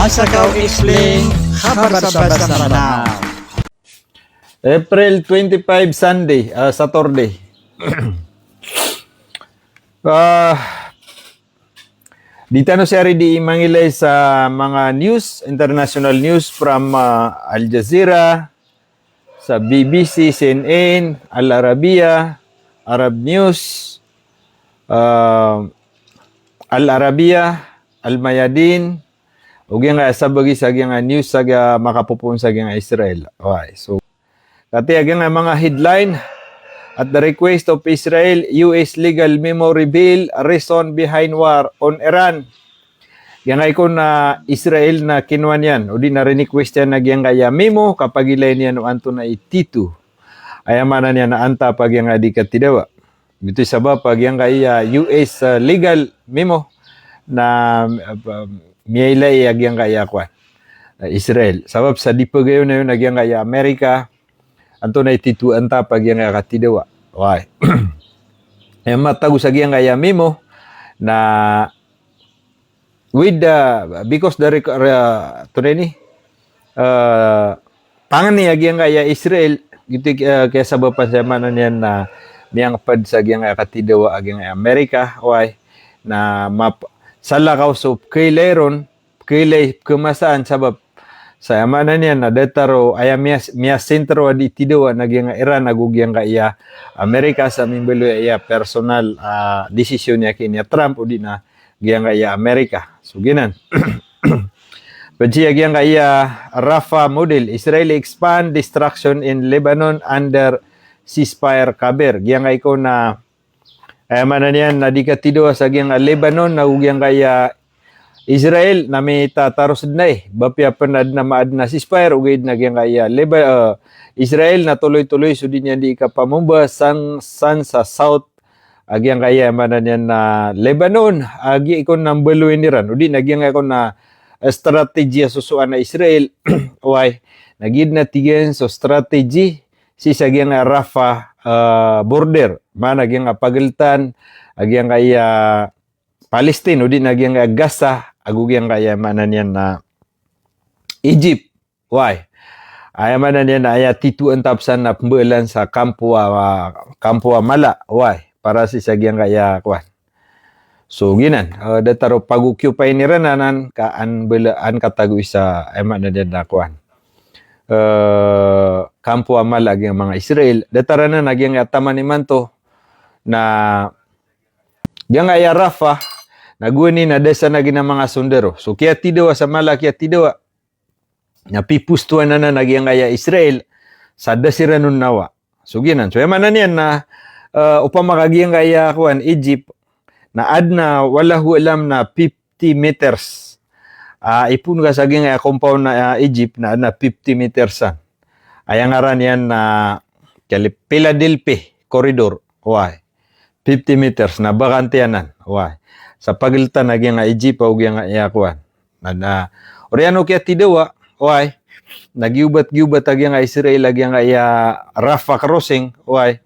Asagaw Explain, kabar sa Mindanao. April 25, Sunday, Saturday. Dito na siya di mangilay sa mga news, international news from Al Jazeera, sa BBC, CNN, Al Arabiya, Arab News, Al Arabiya, Al Mayadin, ug nga sa bagi sa nga news sa makapupun sa nga Israel. Okay, so kati nga mga headline: at the request of Israel, US legal memo reveal reason behind war on Iran. Yang ay na Israel na kinuan yan. O di na request yan na yang kaya memo kapag ilay niya no anto na ititu. Ayamanan niya na anta pag yang di katidawa. Ito sabab pag yang kaya US legal memo na miyaylay yang kaya kwan. Israel. Sabab sa dipagayo na yun yang kaya Amerika anto na ititu anta pag yang katidawa. Okay. Yang matago sa yang kaya memo na with because the pangan ni yang kaya Israel gitu kaya sabab pansamanan yan na niyang pad sa yang katidawa ang Amerika why na salakaw so kailay kemasaan sabab sa amanan yan na detaro ay miya sentro di tidawa nagyang Iran nagugyang kaya Amerika sa mimbelo ya personal desisyon niya kini Trump o di na gyang kaya Amerika so ginan. Pagsiya gyang kaya Rafah model Israeli expand destruction in Lebanon under ceasefire kaber gyang kay ko na ay manan yan na di katidawa sa gyang Lebanon na ugyang kaya Israel na may tatarosod na bapya panad na maad na ceasefire ugid na gyang kaya Israel na tuloy-tuloy so di niya di kapamumba san sa south agyang kaya manan yan na Lebanon agi ikon nang beluin Iran udi nagyang ikon na strategy susuan na Israel why nagid na tigen so strategy si sagyang Rafah border man agyang pagaltan agyang kaya Palestine udi nagyang Gaza agugyang kaya manan yan na Egypt why ay manan yan na aya tituan tapsan na pembelan sa Kampua Mala why para si sagyang kaya kwan so ginan dataro pag-occupy ni Rananan kaan belaan katagoy sa ay manan yan na kwan Kampua Mala ang mga Israel datara na nagyang taman ni manto na gyang aya Rafah naguni na desa na gina mga sundero. So kaya tidawa sa Mala, kaya tidawa. Napipustuan na nagyang aya Israel sa dasiranon nawa. So ginan. So yamanan yan na upamakagyang kaya kuan Egypt na adna wala hu alam na 50 meters. Ipun ka sa gyang compound na Egypt na adna 50 meters san. Ayang aran yan na Philadelphia corridor. Why? 50 meters na bakantianan. Why? Sa pagiltan nagyang Egypt o gyang iyakuan na oriano kaya tidawa why nagiubat-giubat agyang Israel agyang Rafah crossing why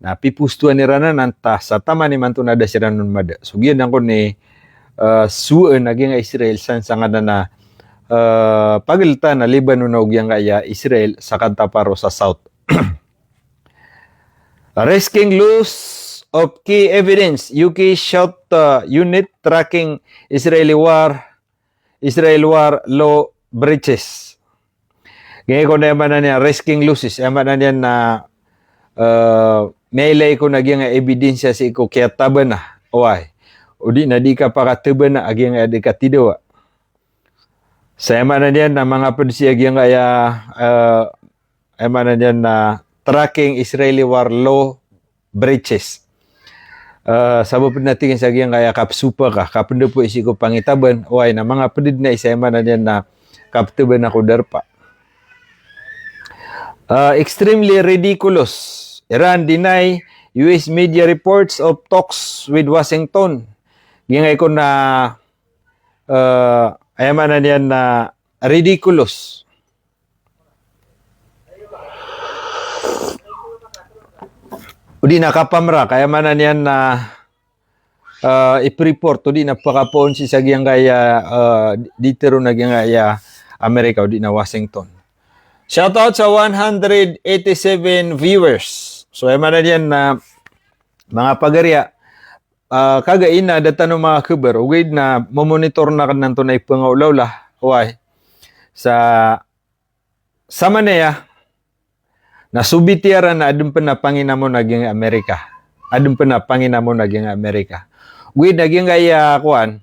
na pipustuan ni Rananan ta sa taman ni manto na dasiranon mada so giyan ko ni suen agyang Israel san sangana na pagiltan na Lebanon og gyang Israel sa kantaparo sa south. Risking loose of key evidence, UK shot unit tracking Israel war law breaches. Ngayon ko na yaman na niya, risking losses. Yaman na niya na mailay ko na gyang ebidensya si ko kaya taba na. Why? O di na di ka pakataba na agyang di ka tidawa. Sa yaman na niya na mga pedisya gyang yaman na niya na tracking Israeli war law breaches. Sabab natin sa gyang kaya kapsupa ka kapendo po isi ko pangitaban oy na mga pedid na isema na diyan na kaptuban ako darpa. Extremely ridiculous. Iran deny US media reports of talks with Washington. Gyangay ko na ayaman na diyan na ridiculous. Udi nakapamra kaya manan yan na i-report to di napakapoon si sagyang kaya ditero na kaya Amerika o di na Washington. Shoutout sa 187 viewers. So ay man yan na mga pagarya kagain na data no mga kuber ugid na monitor na kanan to na ipangaulaw la why sa maneya na subitiara na adun pa na Panginamo naging Amerika. Adun pa na Panginamo naging Amerika. Ugid naging kaya kuan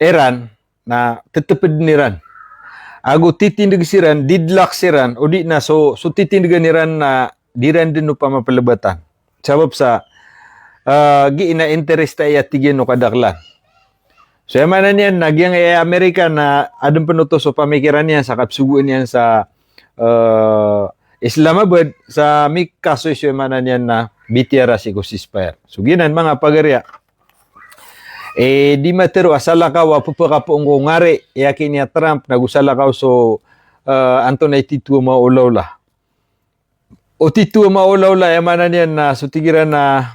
Iran na teteped niran. Ago titindig siran, didlak siran, o di na so titindigan niran na diran din no pa mapalabatan. Sabab sa gi na interest ay tigyan no kadaklan. So yaman na niyan, nagyang Amerika na adun panuto so pamikiran niyan sa kapsuguan niyan sa Islamabad sa mikaso siya man na niyan na bitiara si ceasefire. So ginan mga pagarya. Di matero asala ka wa pupaka po ngo ngari yakin niya Trump nagusala ka so anto na ititu maulaw la. O titu maulaw la yaman na niyan na sutigiran na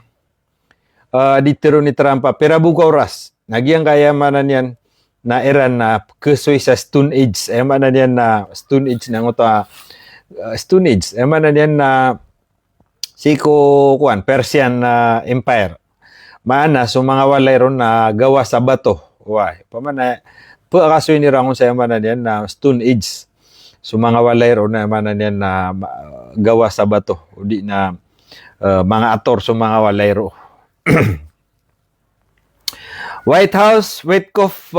ditero ni Trump pera buka oras. Nagyang kaya man na niyan na Iran na kesoy sa Stone Age. Yaman na niyan na Stone Age na ngota Stone Age. Yaman na niyan na siko kuan Persian Empire. Maana so mga walay ron na gawa sa bato. Why? Pamana kasoy ni rangon sa yaman na niyan na Stone Age. So mga walay ron na yaman na niyan na gawa sa bato. O di na mga ator so mga walay ro. White House, Witkoff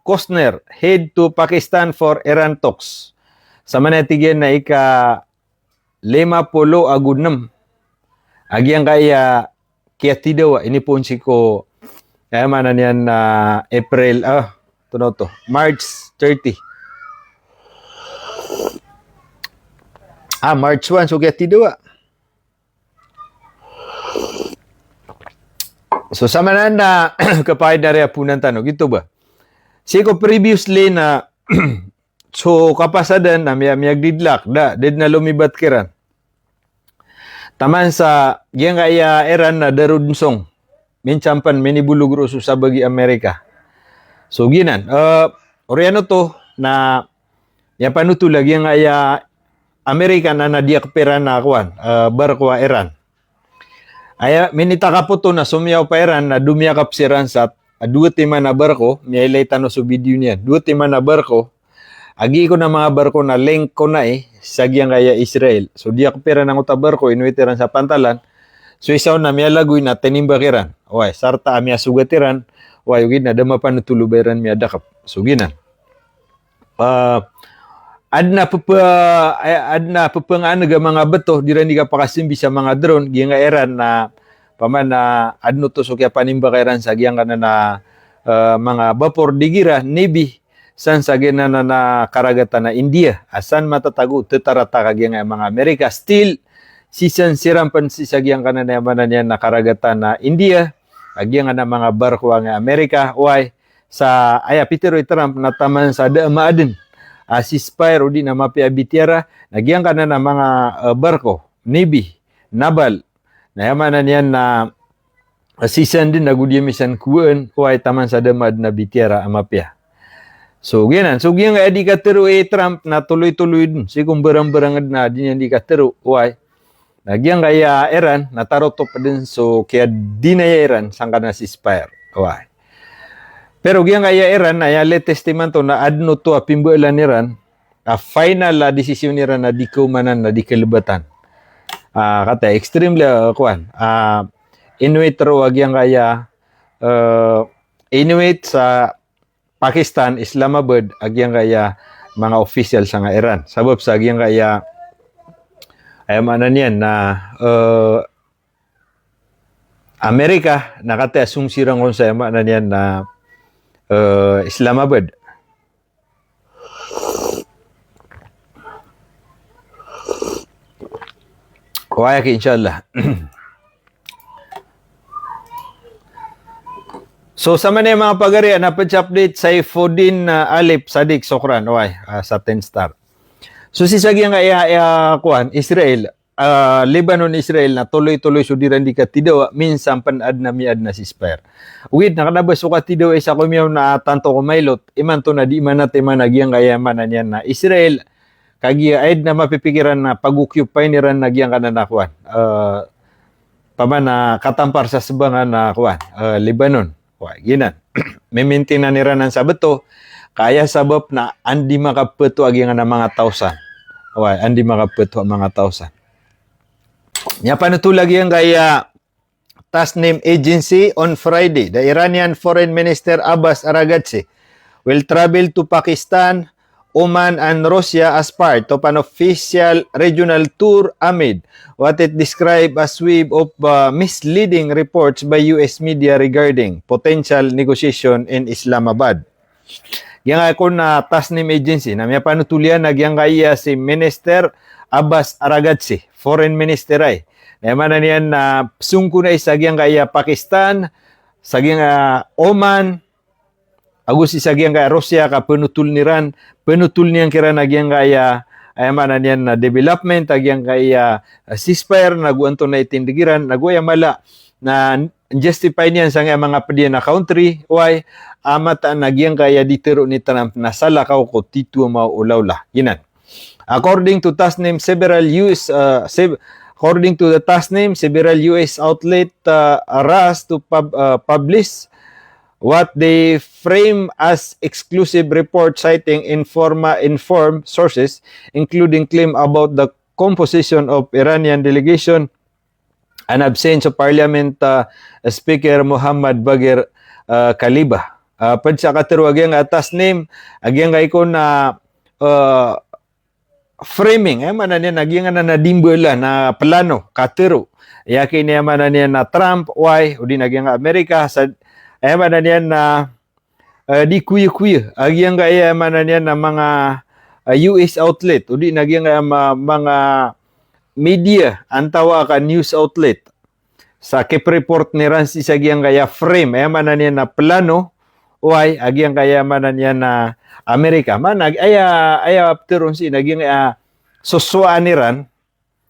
Costner head to Pakistan for Iran talks. Sa manatigan na ika 50 agudnam. Agyang kaya tidaw ini po si ko kaya manan yan na April March 30. March 1 so kaya tidaw. So sa manan na kapahid na rin punan tanong, ito ba? Siko previously na so kapasadan na miyag didlak, did na lumibat kiran. Taman sa yang kaya Iran na darudsong, minchampan minibulugro sa bagi Amerika. So ginan, oriano to na ya panutulag yang kaya Amerika na nadiak pera na kuan, barko Iran. Aya minitaka po to na sumyaw pa Iran na dumiyakap si Iran sa dua tima na barko, miyay tano sa video niya, dua tima na barko, agi ko na mga barko na link ko na sa giyang kaya Israel. So diyak pera ng uta barko, inuitiran sa pantalan, so isaw na miyalagoy na tinimbakiran. Oy, sarta amya sugatiran, oy, ugid na dama pa nutulubayran miya dakap. So ginan. Adna pupang ga mga bato diran di ka pakasimbi sa mga drone giyang Iran na paman na adno to so kaya panimba kairan sa giyang kana na mga vapor digira Navy san sa gina na karagatan na India asan matatago tetarata kagiyang mga Amerika still sisan sirampan si sa giyang kana na manan yan na karagatan na India agiyang na mga barko nga Amerika why sa Peter Trump na taman sa maaden ceasefire o di na mapiabitiara, nagyang ka na mga barko, Navy, Naval, na yamanan yan na season din na gudyamisan kuwan, o ay taman sa damad na bitiara amapya. So, ginan. So, giyang di katero Trump na tuloy-tuloy dun. Sigong barang-barangad na din yan di katero, o ay nagyang kaya Iran, natarot pa din. So, kaya di na Iran, sang ka na ceasefire, o ay. Pero giyang kaya Iran na latest testamento na adno to pimbuelan ni Iran final desisyon ni Iran na di kumanan na di kalibatan. Kata extremely kuan. Inuit ro giyang kaya Inuit sa Pakistan, Islamabad agyang kaya mga official sa nga Iran. Sabab sa giyang kaya ay manan yan na Amerika nakata asung sirang kon sa manan yan na Islamabad. Kaya ki inshallah. So sa man mga pagari na update sa Fodin Alip Sadik Sokran sa 10 star. So si sagyang kuan Israel Lebanon, Israel na tuloy-tuloy sudiran di katidaw minsan panad na miad na ceasefire. Wid nakanabas so katidaw isa kumiyaw na tanto kumailot iman to na di man natin managiyang kayaman na niyan na Israel kagiya aid na mapipikiran na pag-occupy niran nagyang kana na kuan. Paman na katampar sa subangan na kuan Lebanon. Wa ginan. Maintain na nira ng sabato kaya sabab na andi makapeto agyang na mga tausan. Wa andi makapeto mga tausan. Nya panutulag yang kaya Tasnim Agency on Friday, the Iranian Foreign Minister Abbas Araghchi will travel to Pakistan, Oman, and Russia as part of an official regional tour amid what it described as wave of misleading reports by U.S. media regarding potential negotiation in Islamabad. Yang ako na Tasnim Agency, na may panutulian nagyang kaya si Minister Abbas Araghchi, Foreign Minister ay. Naman na niyan na sungko na isagyang kaya Pakistan, sagyang Oman, agus isagyang kaya Russia ka penutul niyang kira nagyang kaya ayaman na niyan na development, agyang kaya ceasefire, naguanto na itindigiran, naguya mala na justify niyan sa mga pediyan na country, why amata nagyang kaya ditero ni Trump na salakaw ko titu maulawla. Ginan. According to the Tasnim, several U.S. outlet rushed to publish what they frame as exclusive report citing informed sources, including claim about the composition of Iranian delegation and absence of Parliament Speaker Muhammad Bagher Kaliba. Padsa katiru agyang Tasnim, agyang ikon na framing mana niya nagyang na dimbela na plano katero yakin niya mana niya na Trump why udi nagyang Amerika sa mana niya na di kuya agyang kaya mana niya na mga US outlet udi nagyang mga media antawa ka news outlet sa keep report ni Ransi sa agyang kaya frame mana niya na plano why agyang kaya mana niya na Amerika man aya afteron si naging soswaan niran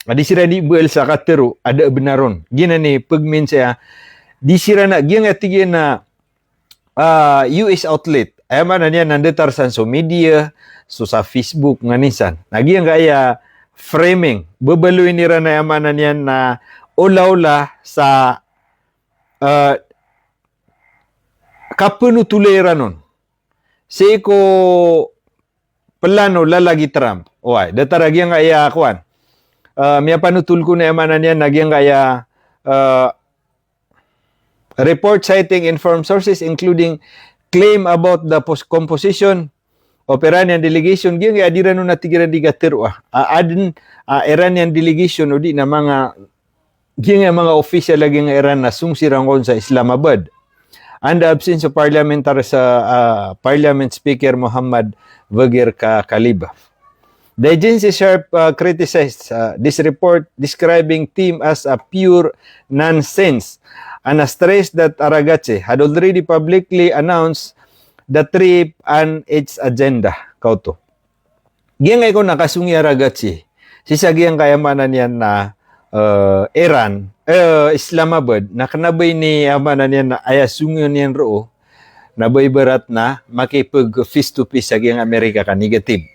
di sira di buel sa katero ada benaron gina ni pagmin siya di sira na gyang atigin na US outlet ay man niya nandetar sa media so sa Facebook nganisan nagyang kaya framing bebeluin nira na yaman niya na ulaula sa kapenutuleranon si ko plano lalagi Trump. Oy, dataragyang kaya kuan. Miya panutul ko na yaman niya nagyang kaya report citing informed sources including claim about the composition of Iranian delegation gyang adiran no natigiran di gatero adin Iranian delegation udi na mga gyang mga official lagi nga Iran na sungsirangon sa Islamabad. And the absence of Parliament Speaker Muhammad Bagher Kaliba. The agency sharp criticized this report, describing team as a pure nonsense, and stressed that Araghchi had already publicly announced the trip and its agenda. Kauto. Giyang ko nakasungi Araghchi, sisagyang kayamanan yan na Iran, Islamabad, nakanabay ni amanan yan na ayasungan yan roo, nabay barat na makipag face-to-face sa giyang Amerika ka negative.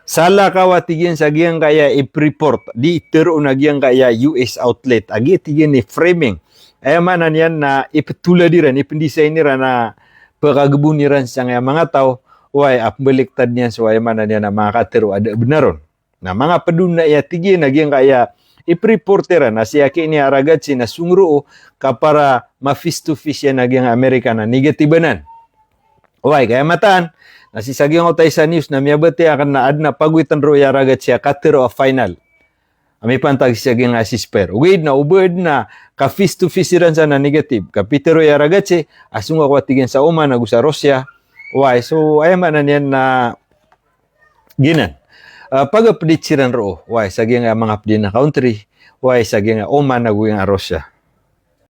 Sala kawatigyan sa giyang kaya i-report, di itero na giyang kaya US outlet, agi tigyan ni framing. Ayamanan yan na ipatula diran, ipindisay nira na pagagabun niran sa mga tao, way apbaliktad niyan so ayamanan yan na mga katero ada benaron. Na mga padun na iyatigyan na giyang kaya i-reportera na siya kini Araghchi na sungro kapara ma-face-to-face yan nagyang Amerika na negatibanan. Okay, kaya mataan, nasisagyang ko tayo sa news na miyabati akan na adna pagwitan ro ya Araghchi katero a final. Ami pantag sisagyang ceasefire. Uwid na ubod na ka face-to-face ran sa na negative. Kapitero ya Araghchi asung ako atigin sa Oman nagu sa Russia. Why? So ayaman na niyan na ginan. Pag-update siran ro, why, sa mga pdi na country, why, sa Oman, naguwing Russia.